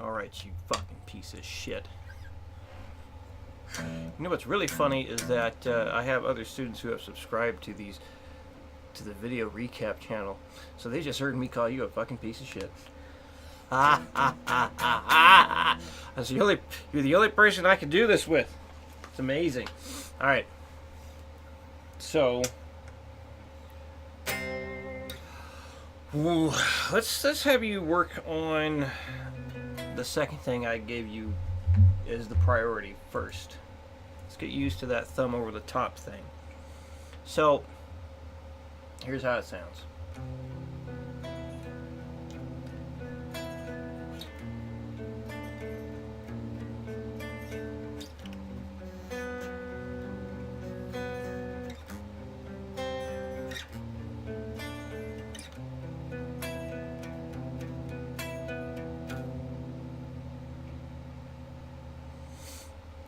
Alright, you fucking piece of shit. You know what's really funny is that I have other students who have subscribed to the video recap channel. So they just heard me call you a fucking piece of shit. You're the only person I can do this with. It's amazing. Alright. So let's have you work on the second thing I gave you as the priority first. Let's get used to that thumb over the top thing. So here's how it sounds.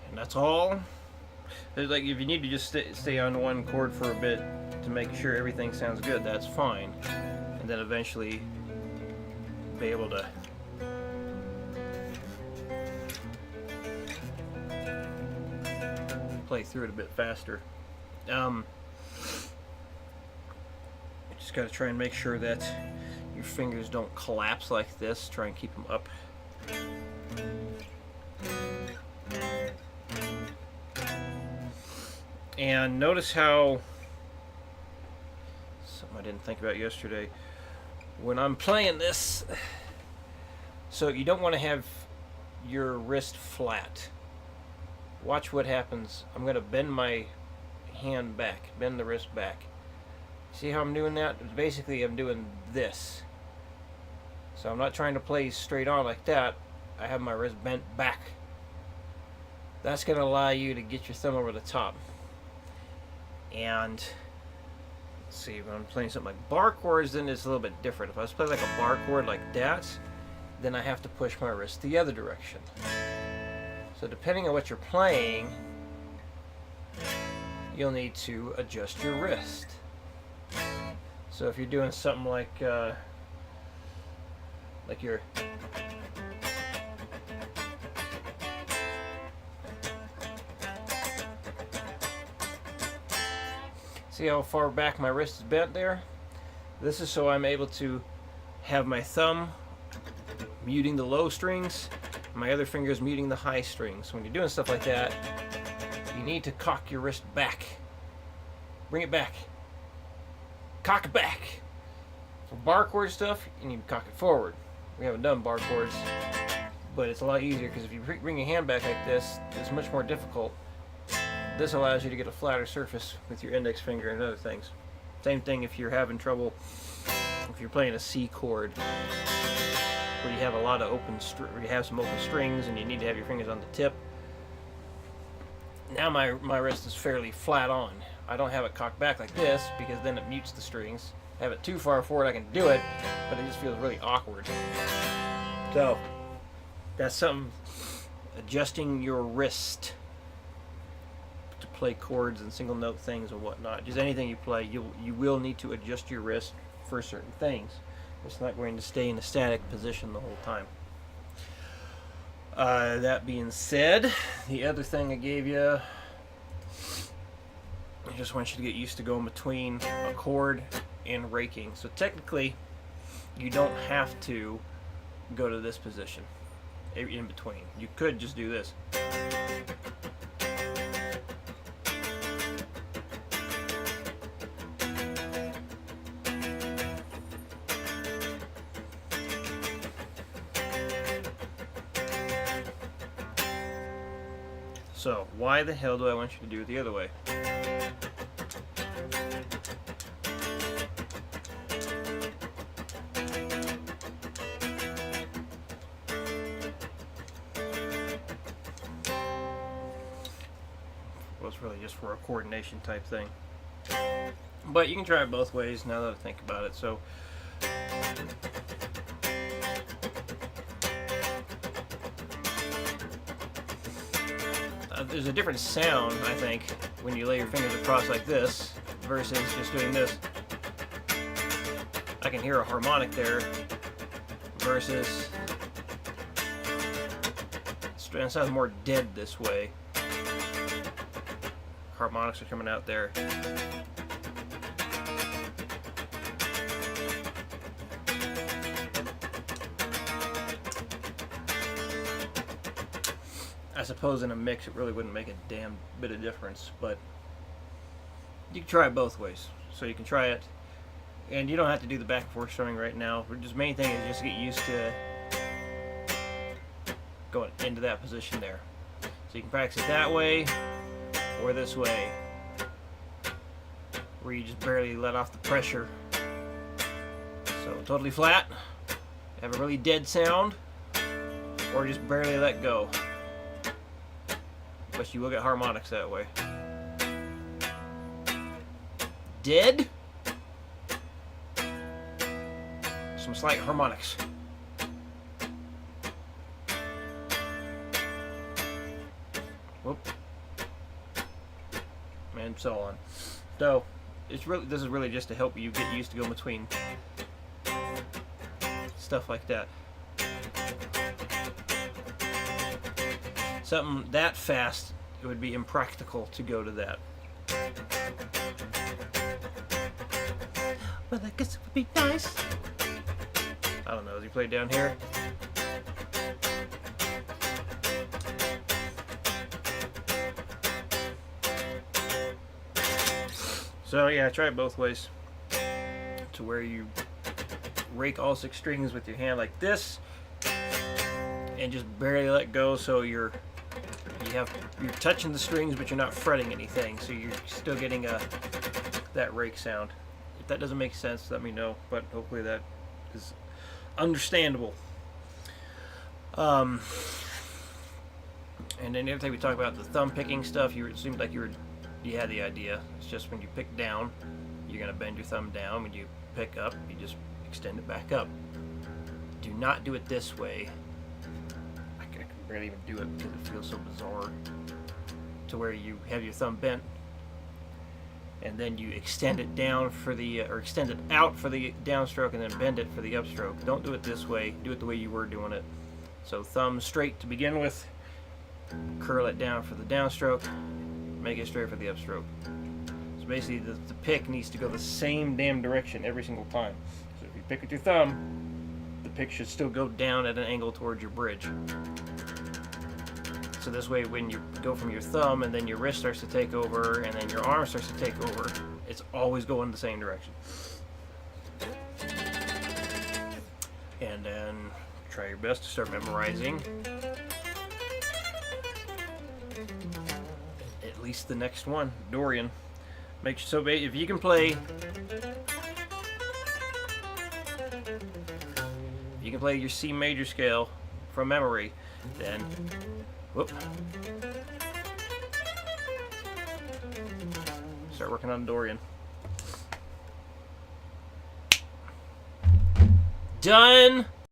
And that's all. It's like if you need to just stay on one chord for a bit to make sure everything sounds good, that's fine. And then eventually be able to play through it a bit faster. You just got to try and make sure that your fingers don't collapse like this. Try and keep them up. And notice how, something I didn't think about yesterday, when I'm playing this, so you don't want to have your wrist flat. Watch what happens. I'm going to bend my hand back, bend the wrist back. See how I'm doing that? Basically, I'm doing this. So I'm not trying to play straight on like that. I have my wrist bent back. That's going to allow you to get your thumb over the top. And let's see, when I'm playing something like bar chords, then it's a little bit different. If I was playing like a bar chord like that, then I have to push my wrist the other direction. So depending on what you're playing, you'll need to adjust your wrist. So if you're doing something like you're see how far back my wrist is bent there? This is so I'm able to have my thumb muting the low strings, my other fingers muting the high strings. When you're doing stuff like that, you need to cock your wrist back. Bring it back. Cock it back. For bar chord stuff, you need to cock it forward. We haven't done bar chords, but it's a lot easier because if you bring your hand back like this, it's much more difficult. This allows you to get a flatter surface with your index finger and other things. Same thing if you're having trouble, if you're playing a C chord, where you have a lot of where you have some open strings and you need to have your fingers on the tip. Now my wrist is fairly flat on. I don't have it cocked back like this because then it mutes the strings. Have it too far forward, I can do it, but it just feels really awkward. So that's something, adjusting your wrist to play chords and single note things and whatnot. Just anything you play, you will need to adjust your wrist for certain things. It's not going to stay in a static position the whole time. That being said, the other thing I gave you, I just want you to get used to going between a chord and raking. So technically, you don't have to go to this position in between. You could just do this. So, why the hell do I want you to do it the other way? Well, it's really just for a coordination type thing. But you can try it both ways now that I think about it. So, there's a different sound, I think, when you lay your fingers across like this versus just doing this. I can hear a harmonic there versus It sounds more dead this way. Harmonics are coming out there. I suppose in a mix it really wouldn't make a damn bit of difference, but you can try it both ways. So you can try it, and you don't have to do the back and forth strumming right now. The main thing is just get used to going into that position there. So you can practice it that way or this way, where you just barely let off the pressure. So totally flat, have a really dead sound, or just barely let go. But you will get harmonics that way. Dead. Some slight harmonics. Whoop. And so on. So this is really just to help you get used to going between stuff like that. Something that fast, it would be impractical to go to that. Well, I guess it would be nice. I don't know, as you play down here. So yeah, try it both ways. To where you rake all 6 strings with your hand like this, and just barely let go, so you're touching the strings, but you're not fretting anything, so you're still getting that rake sound. If that doesn't make sense, let me know, but hopefully that is understandable. And then every time we talk about the thumb picking stuff, it seemed like you had the idea. It's just when you pick down, you're going to bend your thumb down. When you pick up, you just extend it back up. Do not do it this way. I can barely even do it because it feels so bizarre. To where you have your thumb bent, and then you extend it down for the, or extend it out for the downstroke, and then bend it for the upstroke. Don't do it this way. Do it the way you were doing it. So thumb straight to begin with, curl it down for the downstroke, make it straight for the upstroke. So basically the pick needs to go the same damn direction every single time. So if you pick with your thumb, the pick should still go down at an angle towards your bridge. So this way, when you go from your thumb and then your wrist starts to take over and then your arm starts to take over, it's always going the same direction. And then try your best to start memorizing at least the next one, Dorian. Make sure, so if you can play, your C major scale from memory, then whoop, start working on Dorian. Done.